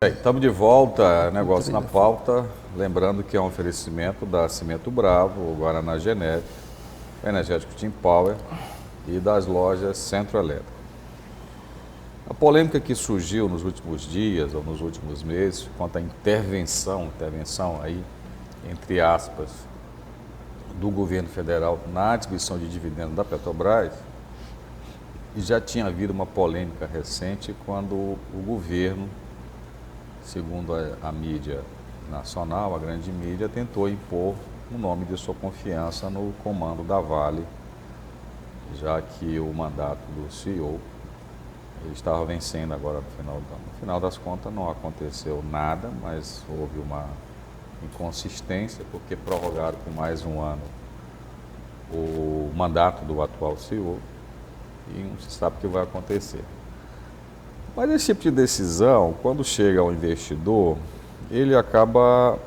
Estamos de volta, negócio na pauta. Lembrando que é um oferecimento da Cimento Bravo, o Guaraná Genético, o Energético Team Power e das lojas Centro Elétrico. A polêmica que surgiu nos últimos dias ou nos últimos meses quanto à intervenção aí, entre aspas, do governo federal na distribuição de dividendos da Petrobras, e já tinha havido uma polêmica recente quando o governo, segundo a mídia nacional, a grande mídia, tentou impor o nome de sua confiança no comando da Vale, já que o mandato do CEO ele estava vencendo agora no final das contas não aconteceu nada, mas houve uma inconsistência, porque prorrogaram por mais um ano o mandato do atual CEO e não se sabe o que vai acontecer. Mas esse tipo de decisão, quando chega ao investidor, ele acaba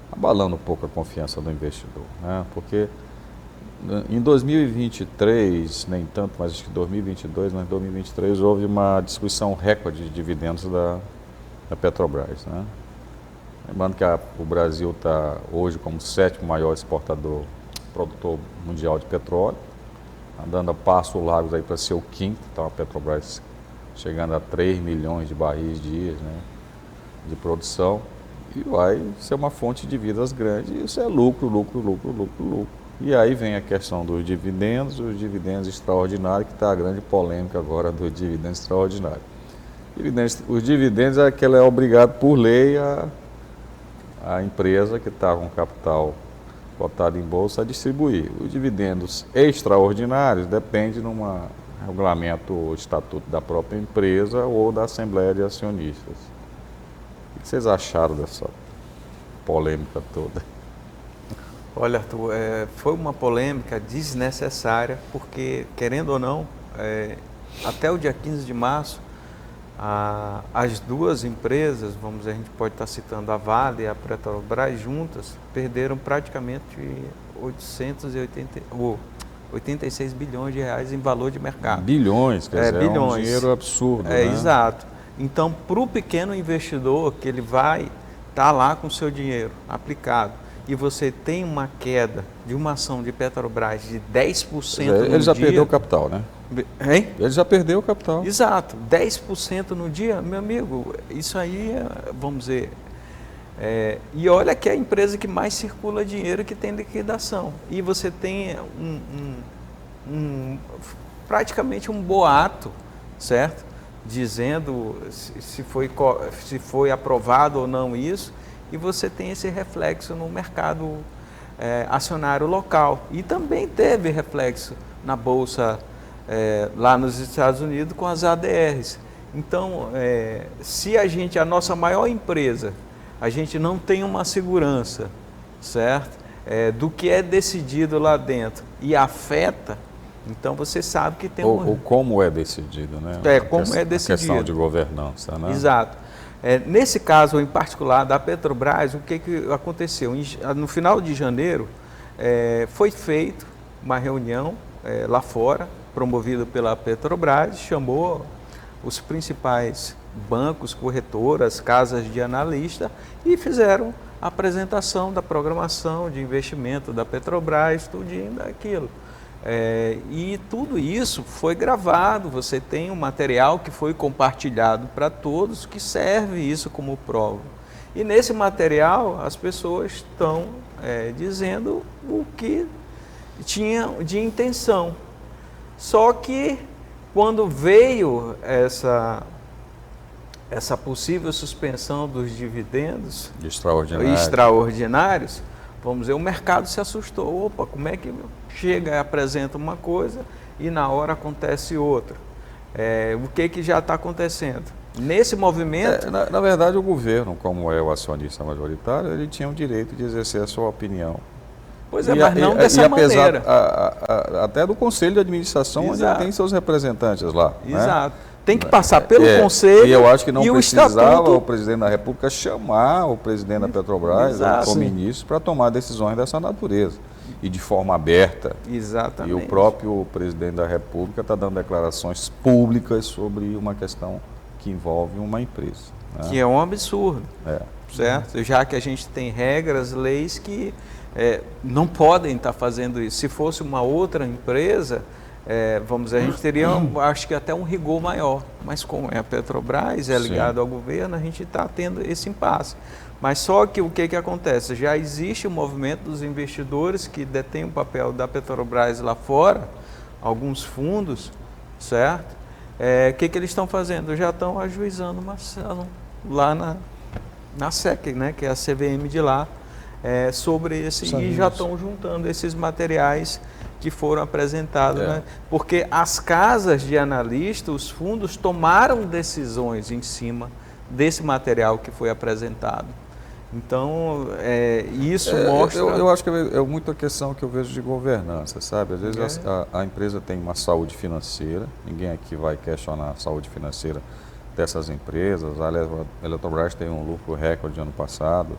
abalando um pouco a confiança do investidor, né? Porque em 2023, nem tanto, mas acho que 2022, mas em 2023 houve uma distribuição recorde de dividendos da Petrobras, né? Lembrando que o Brasil está hoje como o 7º maior exportador, produtor mundial de petróleo, andando a passos largos aí para ser o 5º, então a Petrobras chegando a 3 milhões de barris dia, né, de produção, e vai ser uma fonte de vidas grande, e isso é lucro. E aí vem a questão dos dividendos, os dividendos extraordinários, que está a grande polêmica agora do dividendo extraordinário. Os dividendos é que ela é obrigada por lei a empresa que está com capital cotado em bolsa a distribuir. Os dividendos extraordinários dependem de um regulamento ou estatuto da própria empresa ou da Assembleia de Acionistas. O que vocês acharam dessa polêmica toda? Olha, Arthur, foi uma polêmica desnecessária, porque, querendo ou não, até o dia 15 de março, as duas empresas, vamos dizer, a gente pode estar citando a Vale e a Petrobras juntas, perderam praticamente 86 bilhões de reais em valor de mercado. Bilhões, quer dizer, bilhões. É um dinheiro absurdo, né? Exato. Então, para o pequeno investidor, que ele vai estar lá com o seu dinheiro aplicado, e você tem uma queda de uma ação de Petrobras de 10% no dia... Ele já perdeu o capital, né? Hein? Ele já perdeu o capital. Exato, 10% no dia, meu amigo, isso aí, vamos dizer, e olha que é a empresa que mais circula dinheiro, que tem liquidação, e você tem praticamente um boato, certo? Dizendo se foi aprovado ou não isso, e você tem esse reflexo no mercado acionário local, e também teve reflexo na Bolsa lá nos Estados Unidos com as ADRs. Então, se a nossa maior empresa, a gente não tem uma segurança, certo? Do que é decidido lá dentro e afeta, então você sabe que tem ou como é decidido, né? Como é decidido. A questão de governança, né? Exato. Nesse caso em particular da Petrobras, o que aconteceu? No final de janeiro, foi feita uma reunião lá fora, promovido pela Petrobras, chamou os principais bancos, corretoras, casas de analista e fizeram a apresentação da programação de investimento da Petrobras, tudinho daquilo. E tudo isso foi gravado, você tem um material que foi compartilhado para todos, que serve isso como prova. E nesse material as pessoas estão dizendo o que tinha de intenção. Só que quando veio essa possível suspensão dos dividendos extraordinários, vamos dizer, o mercado se assustou. Opa, como é que chega e apresenta uma coisa e na hora acontece outra? O que já está acontecendo? Nesse movimento... Na verdade, o governo, como é o acionista majoritário, ele tinha o direito de exercer a sua opinião. Pois mas não dessa maneira. Até do Conselho de Administração, onde ele tem seus representantes lá. Exato. Né? Tem que passar pelo Conselho. E eu acho que não precisava o o presidente da República chamar o presidente da Petrobras, o ministro, para tomar decisões dessa natureza. e de forma aberta. Exatamente. E o próprio presidente da República está dando declarações públicas sobre uma questão que envolve uma empresa. Né? Que é um absurdo, É. certo? Já que a gente tem regras, leis que não podem estar fazendo isso. Se fosse uma outra empresa, vamos dizer, a gente teria, acho que até um rigor maior. Mas como é a Petrobras, é ligado ao governo, a gente está tendo esse impasse. Mas só que o que acontece? Já existe o movimento dos investidores que detêm o papel da Petrobras lá fora, alguns fundos, certo? O que eles estão fazendo? Já estão ajuizando uma ação lá na SEC, né, que é a CVM de lá, sobre esse, e já estão juntando esses materiais que foram apresentados, né? Porque as casas de analistas, os fundos, tomaram decisões em cima desse material que foi apresentado. Então, isso mostra... Eu acho que é muito a questão que eu vejo de governança, sabe? Às vezes a empresa tem uma saúde financeira, ninguém aqui vai questionar a saúde financeira dessas empresas. A Eletrobras tem um lucro recorde ano passado,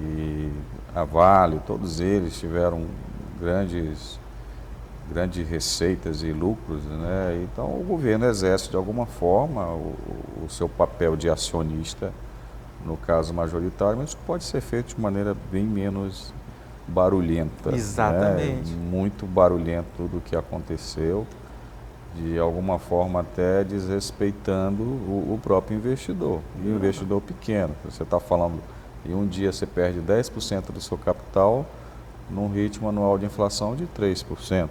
e a Vale, todos eles tiveram grandes receitas e lucros, né? Então o governo exerce de alguma forma o seu papel de acionista, no caso majoritário, mas isso pode ser feito de maneira bem menos barulhenta. Exatamente. Né? Muito barulhento tudo o que aconteceu, de alguma forma até desrespeitando o próprio investidor, e o investidor pequeno. Você está falando, e um dia você perde 10% do seu capital num ritmo anual de inflação de 3%.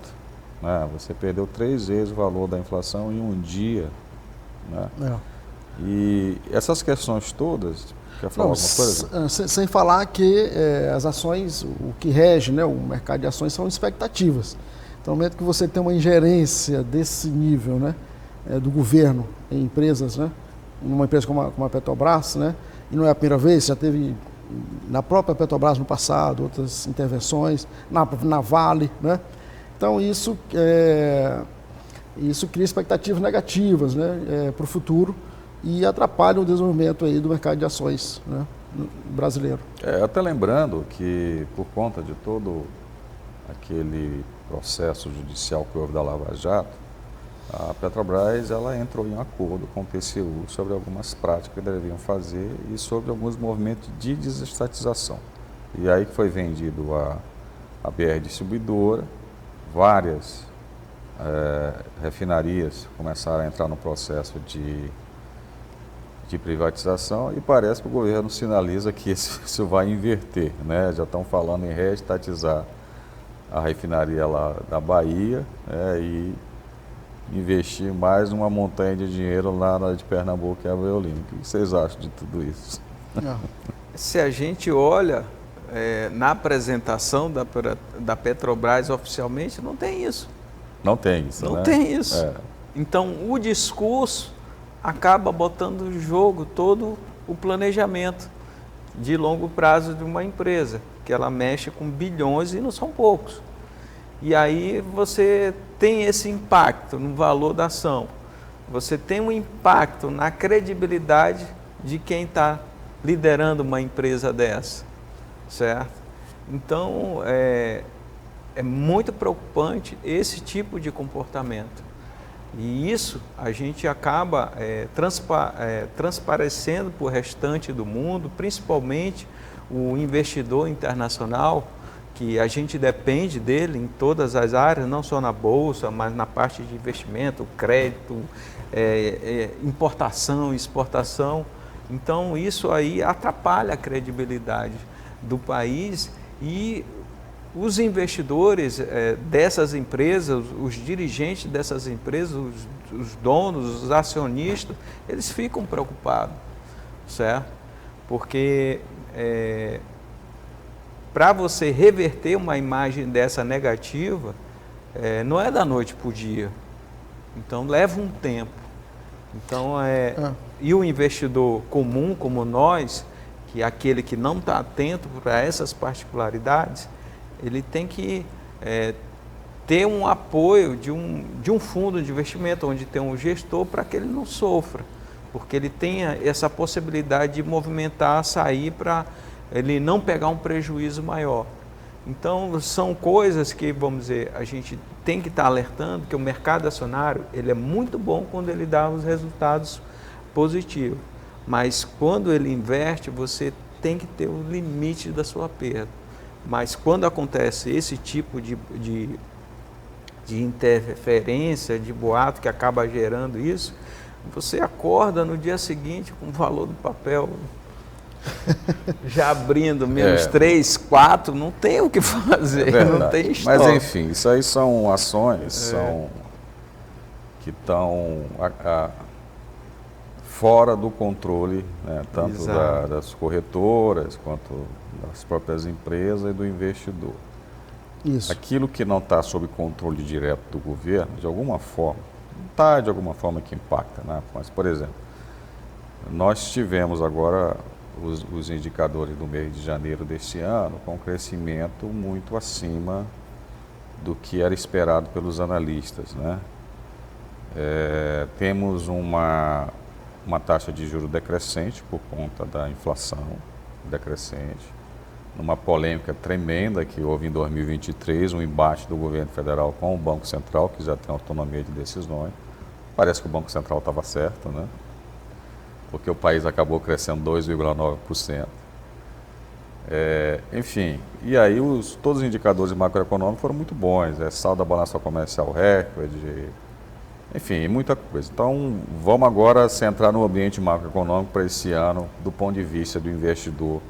Né? Você perdeu 3 vezes o valor da inflação em um dia. Né? E essas questões todas, quer falar alguma coisa? Sem falar que as ações, o que rege, né, o mercado de ações são expectativas. Então, no momento que você tem uma ingerência desse nível, né, do governo em empresas, né, numa empresa como a Petrobras, né, e não é a primeira vez, já teve na própria Petrobras no passado outras intervenções, na Vale, né? Então isso cria expectativas negativas, né, para o futuro, e atrapalha o desenvolvimento aí do mercado de ações, né, brasileiro. Até lembrando que, por conta de todo aquele processo judicial que houve da Lava Jato, a Petrobras ela entrou em um acordo com o TCU sobre algumas práticas que deveriam fazer e sobre alguns movimentos de desestatização. E aí que foi vendido a BR Distribuidora, várias refinarias começaram a entrar no processo de privatização, e parece que o governo sinaliza que isso vai inverter, né? Já estão falando em reestatizar a refinaria lá da Bahia, e investir mais uma montanha de dinheiro lá de Pernambuco, que é a Veolina. O que vocês acham de tudo isso? Se a gente olha na apresentação da Petrobras oficialmente, não tem isso. Não tem isso, Não tem isso. Então, o discurso acaba botando em jogo todo o planejamento de longo prazo de uma empresa, que ela mexe com bilhões e não são poucos. E aí você tem esse impacto no valor da ação, você tem um impacto na credibilidade de quem está liderando uma empresa dessa, certo? Então, é muito preocupante esse tipo de comportamento. E isso a gente acaba transparecendo para o restante do mundo, principalmente o investidor internacional, que a gente depende dele em todas as áreas, não só na bolsa, mas na parte de investimento, crédito, importação, exportação. Então isso aí atrapalha a credibilidade do país, e os investidores dessas empresas, os dirigentes dessas empresas, os donos, os acionistas, eles ficam preocupados, certo? Porque para você reverter uma imagem dessa negativa, não é da noite para o dia. Então leva um tempo. Então, e o investidor comum como nós, que é aquele que não está atento para essas particularidades, ele tem que ter um apoio de um fundo de investimento, onde tem um gestor, para que ele não sofra, porque ele tenha essa possibilidade de movimentar, sair, para ele não pegar um prejuízo maior. Então, são coisas que, vamos dizer, a gente tem que estar alertando que o mercado acionário ele é muito bom quando ele dá os resultados positivos, mas quando ele inverte, você tem que ter o limite da sua perda. Mas quando acontece esse tipo de interferência, de boato que acaba gerando isso, você acorda no dia seguinte com o valor do papel já abrindo menos 3, 4, não tem o que fazer, não tem história. Mas enfim, isso aí são ações que estão fora do controle, né, tanto das corretoras quanto das próprias empresas e do investidor. Isso. Aquilo que não está sob controle direto do governo, de alguma forma, está de alguma forma que impacta, né? Mas, por exemplo, nós tivemos agora os indicadores do mês de janeiro deste ano com um crescimento muito acima do que era esperado pelos analistas, né? Temos uma taxa de juros decrescente por conta da inflação decrescente, numa polêmica tremenda que houve em 2023, um embate do governo federal com o Banco Central, que já tem autonomia de decisões. Parece que o Banco Central estava certo, né? Porque o país acabou crescendo 2,9%. Enfim, e aí todos os indicadores macroeconômicos foram muito bons, saldo da balança comercial recorde, enfim, muita coisa. Então, vamos agora centrar no ambiente macroeconômico para esse ano, do ponto de vista do investidor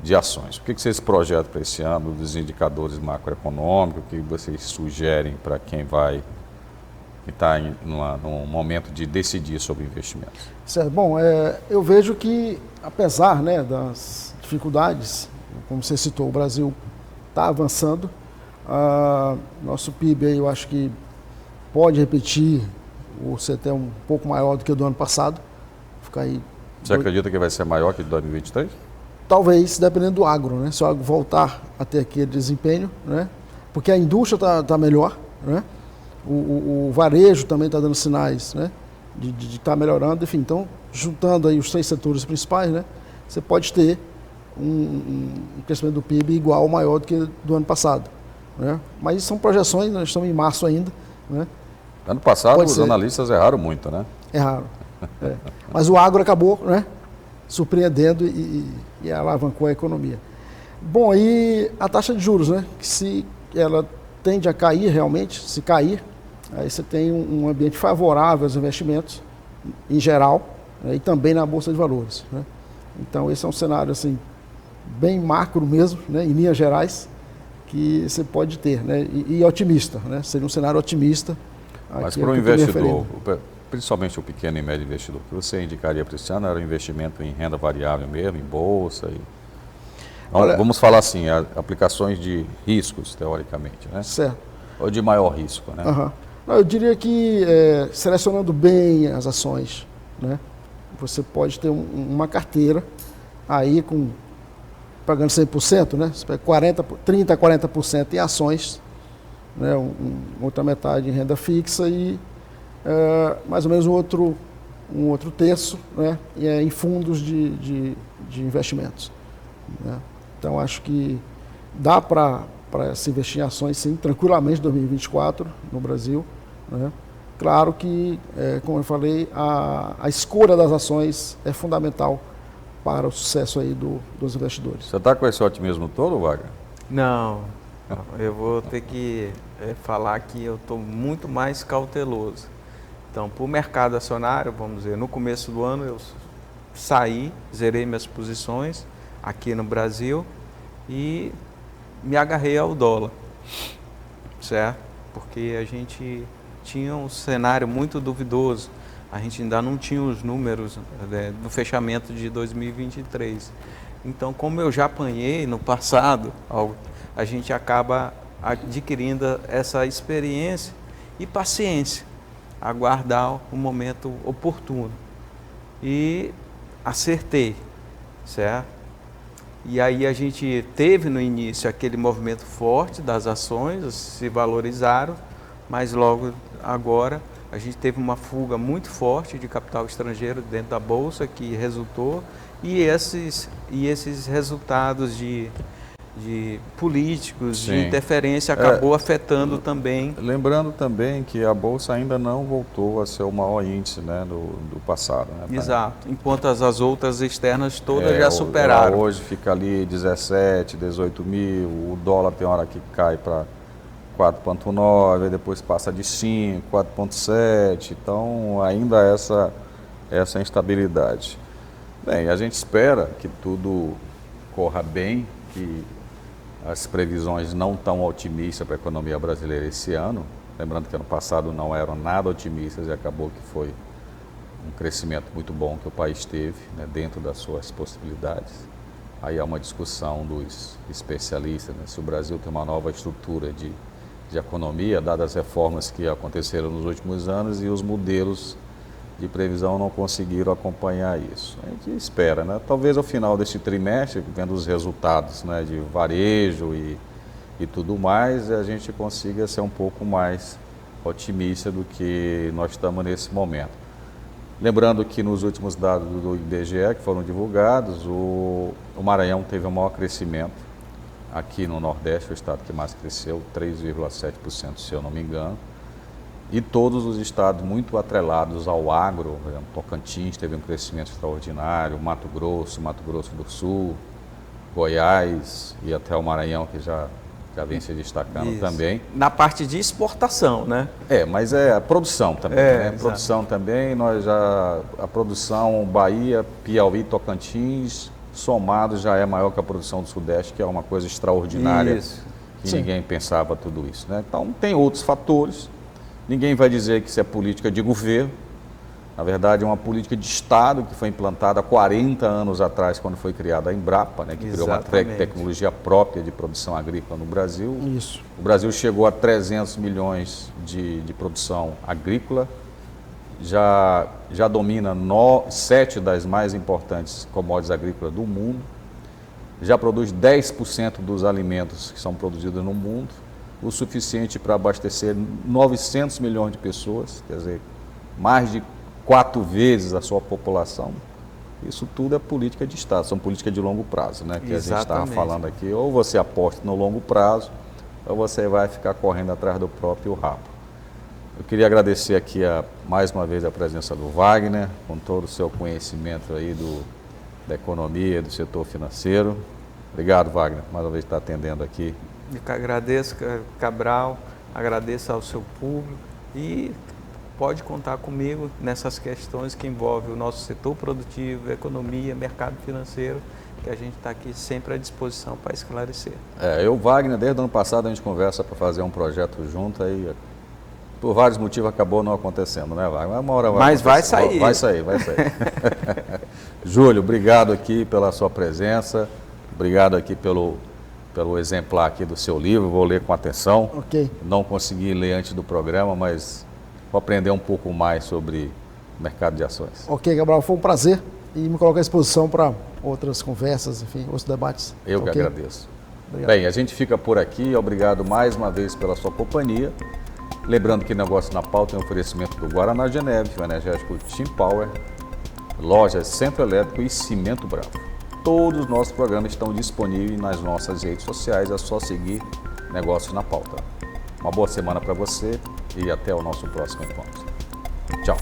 de ações. O que vocês projetam para esse ano, dos indicadores macroeconômicos, o que vocês sugerem para quem está num momento de decidir sobre investimentos? Certo. Bom, eu vejo que, apesar, né, das dificuldades, como você citou, o Brasil está avançando, nosso PIB aí, eu acho que pode repetir ou ser até um pouco maior do que o do ano passado. Ficar aí. Você acredita que vai ser maior que o de 2023? Talvez, dependendo do agro, né? Se o agro voltar a ter aquele desempenho, né? Porque a indústria está melhor, né? O varejo também está dando sinais, né, de estar melhorando. Enfim, então, juntando aí os 3 setores principais, né, você pode ter um crescimento do PIB igual ou maior do que do ano passado, né? Mas isso são projeções, nós estamos em março ainda, né? Ano passado os analistas erraram muito, né? Erraram. Mas o agro acabou, né, surpreendendo e alavancou a economia. Bom, aí a taxa de juros, né, que se ela tende a cair realmente, se cair, aí você tem um ambiente favorável aos investimentos, em geral, né, e também na Bolsa de Valores, né? Então esse é um cenário assim, bem macro mesmo, né, em linhas gerais, que você pode ter, né, e otimista, né? Seria um cenário otimista. Mas para o investidor, principalmente o pequeno e médio investidor, o que você indicaria para esse ano era o investimento em renda variável mesmo, em bolsa? Olha, vamos falar assim, aplicações de riscos, teoricamente, né? Certo. Ou de maior risco, né? Uhum. Não, eu diria que selecionando bem as ações, né, você pode ter uma carteira aí pagando 100%, né? Você pega 30% a 40% em ações, né, outra metade em renda fixa e mais ou menos um outro terço, né, em fundos de investimentos, né? Então acho que dá para se investir em ações sim, tranquilamente em 2024 no Brasil, né? Claro que, como eu falei, a escolha das ações é fundamental para o sucesso aí dos investidores. Você está com esse otimismo todo, Wagner? Não, eu vou ter que falar que eu estou muito mais cauteloso. Então, para o mercado acionário, vamos dizer, no começo do ano eu saí, zerei minhas posições aqui no Brasil e me agarrei ao dólar, certo? Porque a gente tinha um cenário muito duvidoso, a gente ainda não tinha os números do fechamento de 2023. Então, como eu já apanhei no passado, a gente acaba adquirindo essa experiência e paciência, aguardar o momento oportuno. E acertei, certo? E aí a gente teve no início aquele movimento forte das ações, se valorizaram, mas logo agora a gente teve uma fuga muito forte de capital estrangeiro dentro da Bolsa que resultou, e esses resultados de de políticos, Sim. de interferência, acabou afetando também. Lembrando também que a Bolsa ainda não voltou a ser o maior índice, né, do passado. Né? Exato, enquanto as outras externas todas já superaram. Ela hoje fica ali 17, 18 mil, o dólar tem hora que cai para 4,9, depois passa de 5, 4,7, então ainda essa instabilidade. Bem, a gente espera que tudo corra bem, que as previsões não tão otimistas para a economia brasileira esse ano, lembrando que ano passado não eram nada otimistas e acabou que foi um crescimento muito bom que o país teve, né, dentro das suas possibilidades. Aí há uma discussão dos especialistas, né, se o Brasil tem uma nova estrutura de economia, dadas as reformas que aconteceram nos últimos anos e os modelos de previsão não conseguiram acompanhar isso. A gente espera, né? Talvez ao final deste trimestre, vendo os resultados, né, de varejo e tudo mais, a gente consiga ser um pouco mais otimista do que nós estamos nesse momento. Lembrando que nos últimos dados do IBGE que foram divulgados, o Maranhão teve o maior crescimento aqui no Nordeste, o estado que mais cresceu, 3,7%, se eu não me engano. E todos os estados muito atrelados ao agro, por exemplo, Tocantins teve um crescimento extraordinário, Mato Grosso do Sul, Goiás e até o Maranhão, que já vem se destacando também. Na parte de exportação, né? Mas é a produção também, né? Produção também, a produção Bahia, Piauí, Tocantins, somado já é maior que a produção do Sudeste, que é uma coisa extraordinária, que ninguém pensava tudo isso, né? Então tem outros fatores. Ninguém vai dizer que isso é política de governo. Na verdade, é uma política de Estado que foi implantada há 40 anos atrás, quando foi criada a Embrapa, né, que criou uma tecnologia própria de produção agrícola no Brasil. Isso. O Brasil chegou a 300 milhões de produção agrícola, já domina 7 das mais importantes commodities agrícolas do mundo, já produz 10% dos alimentos que são produzidos no mundo, o suficiente para abastecer 900 milhões de pessoas, quer dizer, mais de 4 vezes a sua população. Isso tudo é política de Estado, são políticas de longo prazo, né? Que a gente estava falando aqui, ou você aposta no longo prazo, ou você vai ficar correndo atrás do próprio rabo. Eu queria agradecer aqui mais uma vez a presença do Wagner, com todo o seu conhecimento aí da economia, do setor financeiro. Obrigado, Wagner, mais uma vez por estar atendendo aqui. Eu que agradeço, Cabral, agradeço ao seu público e pode contar comigo nessas questões que envolvem o nosso setor produtivo, economia, mercado financeiro, que a gente está aqui sempre à disposição para esclarecer. Eu, Wagner, desde o ano passado a gente conversa para fazer um projeto junto, aí por vários motivos acabou não acontecendo, né, Wagner? Uma hora Mas vai sair. Vai sair. Júlio, obrigado aqui pela sua presença, obrigado aqui pelo exemplar aqui do seu livro, vou ler com atenção. Ok. Não consegui ler antes do programa, mas vou aprender um pouco mais sobre o mercado de ações. Ok, Gabriel, foi um prazer e me coloco à disposição para outras conversas, enfim, outros debates. Eu que agradeço. Obrigado. Bem, a gente fica por aqui, obrigado mais uma vez pela sua companhia. Lembrando que Negócio na Pauta tem um oferecimento do Guaraná Geneve, o energético Team Power, lojas Centro Elétrico e Cimento Bravo. Todos os nossos programas estão disponíveis nas nossas redes sociais, é só seguir Negócios na Pauta. Uma boa semana para você e até o nosso próximo encontro. Tchau.